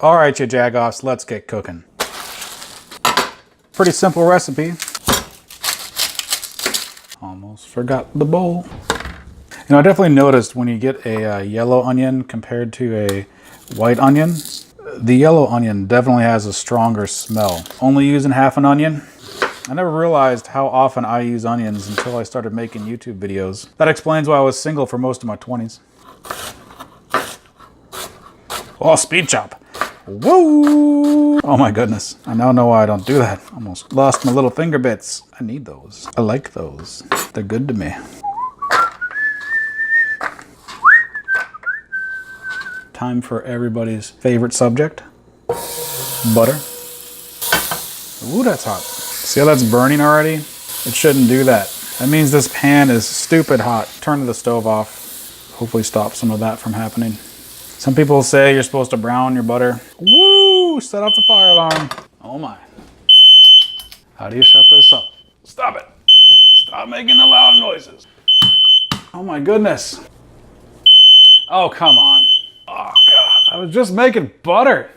All right, you jagoffs, let's get cooking. Pretty simple recipe. Almost forgot the bowl. You know, I definitely noticed when you get a yellow onion compared to a white onion, the yellow onion definitely has a stronger smell. Only using half an onion. I never realized how often I use onions until I started making YouTube videos. That explains why I was single for most of my 20s. Oh, speed chop. Woo! Oh my goodness. I now know why I don't do that. Almost lost my little finger bits. I need those. I like those. They're good to me. Time for everybody's favorite subject. Butter. Ooh, that's hot. See how that's burning already? It shouldn't do that. That means this pan is stupid hot. Turn the stove off. Hopefully stop some of that from happening. Some people say you're supposed to brown your butter. Woo! Set off the fire alarm. Oh my. How do you shut this up? Stop it. Stop making the loud noises. Oh my goodness. Oh, come on. Oh God. I was just making butter.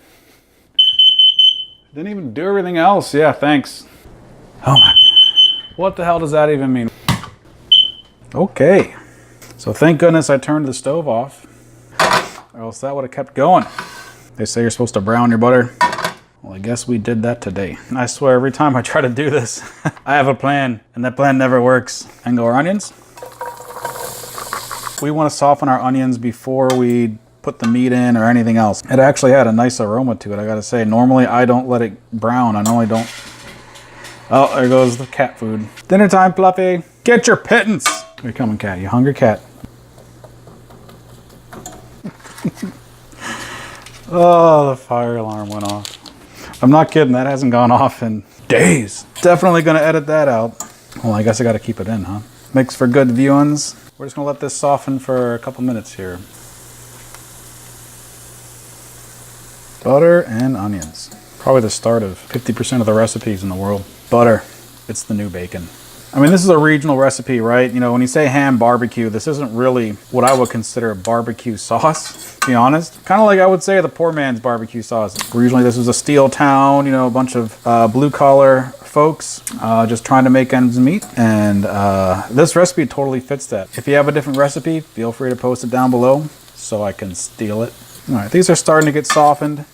Didn't even do everything else. Yeah, thanks. Oh my. What the hell does that even mean? Okay. So thank goodness I turned the stove off, or else that would have kept going. They say you're supposed to brown your butter. Well, I guess we did that today. I swear every time I try to do this, I have a plan, and that plan never works. And go our onions. We want to soften our onions before we put the meat in or anything else. It actually had a nice aroma to it, I gotta say. Normally I don't let it brown. I normally don't. Oh, there goes the cat food. Dinner time, Fluffy. Get your pittance. Here you coming, cat. You hungry, cat? Oh, the fire alarm went off. I'm not kidding. That hasn't gone off in days. Definitely gonna edit that out. Well, I guess I gotta keep it in, huh? Makes for good viewings. We're just gonna let this soften for a couple minutes here. Butter and onions. Probably the start of 50% of the recipes in the world. Butter. It's the new bacon. I mean, this is a regional recipe, right? You know, when you say ham barbecue, this isn't really what I would consider a barbecue sauce, to be honest. Kind of like I would say the poor man's barbecue sauce. Originally, this was a steel town, you know, a bunch of blue-collar folks just trying to make ends meet. And this recipe totally fits that. If you have a different recipe, feel free to post it down below so I can steal it. All right, these are starting to get softened.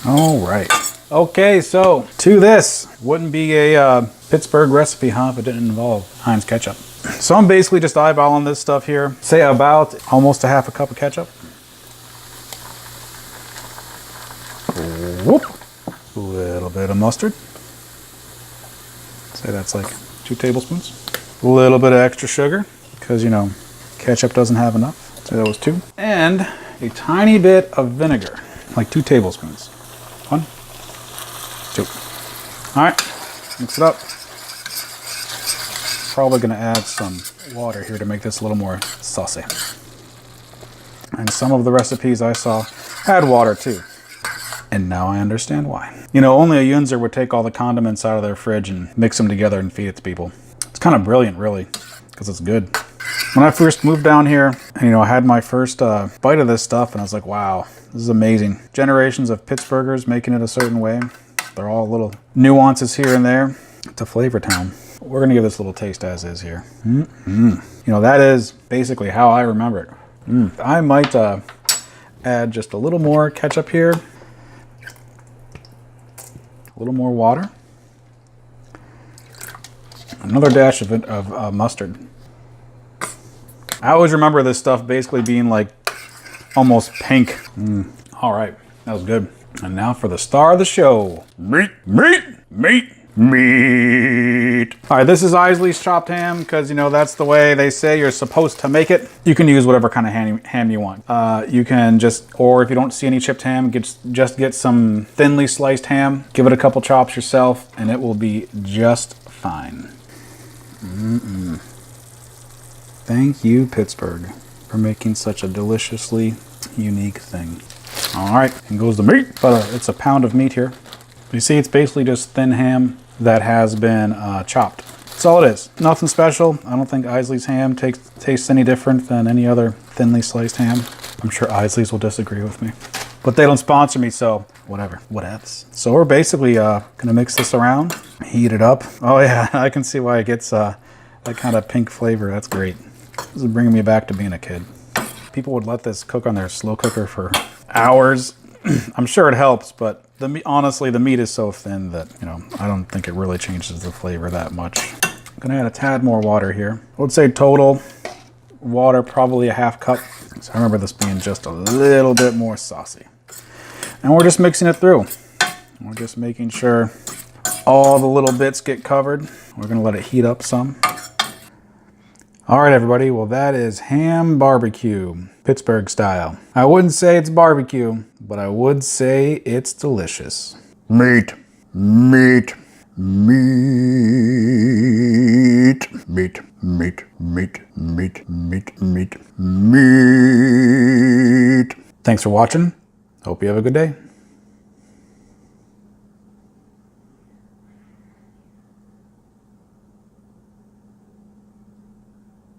All right. Okay, so to this. Wouldn't be a Pittsburgh recipe, huh, if it didn't involve Heinz ketchup. So I'm basically just eyeballing this stuff here. Say about almost a half a cup of ketchup. Whoop. A little bit of mustard. Say that's like 2 tablespoons. A little bit of extra sugar, because, you know, ketchup doesn't have enough. So that was 2. And a tiny bit of vinegar, like 2 tablespoons. 1, 2. All right, mix it up. Probably gonna add some water here to make this a little more saucy. And some of the recipes I saw had water too. And now I understand why. You know, only a Yunzer would take all the condiments out of their fridge and mix them together and feed it to people. It's kind of brilliant, really, because it's good. When I first moved down here, and, you know, I had my first bite of this stuff, and I was like, wow, this is amazing. Generations of Pittsburghers making it a certain way. They're all little nuances here and there to Flavor Town. We're gonna give this a little taste as is here. You know, that is basically how I remember it. I might add just a little more ketchup here. A little more water. Another dash of mustard. I always remember this stuff basically being like almost pink. All right, that was good. And now for the star of the show. Meat, meat, meat, meat. All right, this is Isley's chopped ham because, you know, that's the way they say you're supposed to make it. You can use whatever kind of ham you want. You can just, or if you don't see any chipped ham, just get some thinly sliced ham. Give it a couple chops yourself and it will be just fine. Thank you, Pittsburgh, for making such a deliciously unique thing. All right, and goes the meat. But it's a pound of meat here. You see, it's basically just thin ham that has been chopped. That's all it is. Nothing special. I don't think Isley's ham tastes any different than any other thinly sliced ham. I'm sure Isley's will disagree with me. But they don't sponsor me, so whatever. Whatevs. So we're basically gonna mix this around, heat it up. Oh yeah, I can see why it gets that kind of pink flavor. That's great. This is bringing me back to being a kid. People would let this cook on their slow cooker for hours. I'm sure it helps, but honestly, the meat is so thin that, you know, I don't think it really changes the flavor that much. I'm gonna add a tad more water here. I would say total water, probably a half cup. So I remember this being just a little bit more saucy. And we're just mixing it through. We're just making sure all the little bits get covered. We're gonna let it heat up some. All right, everybody, well, that is ham barbecue, Pittsburgh style. I wouldn't say it's barbecue, but I would say it's delicious. Meat, meat, meat, meat, meat, meat, meat, meat, meat, meat. Thanks for watching. Hope you have a good day.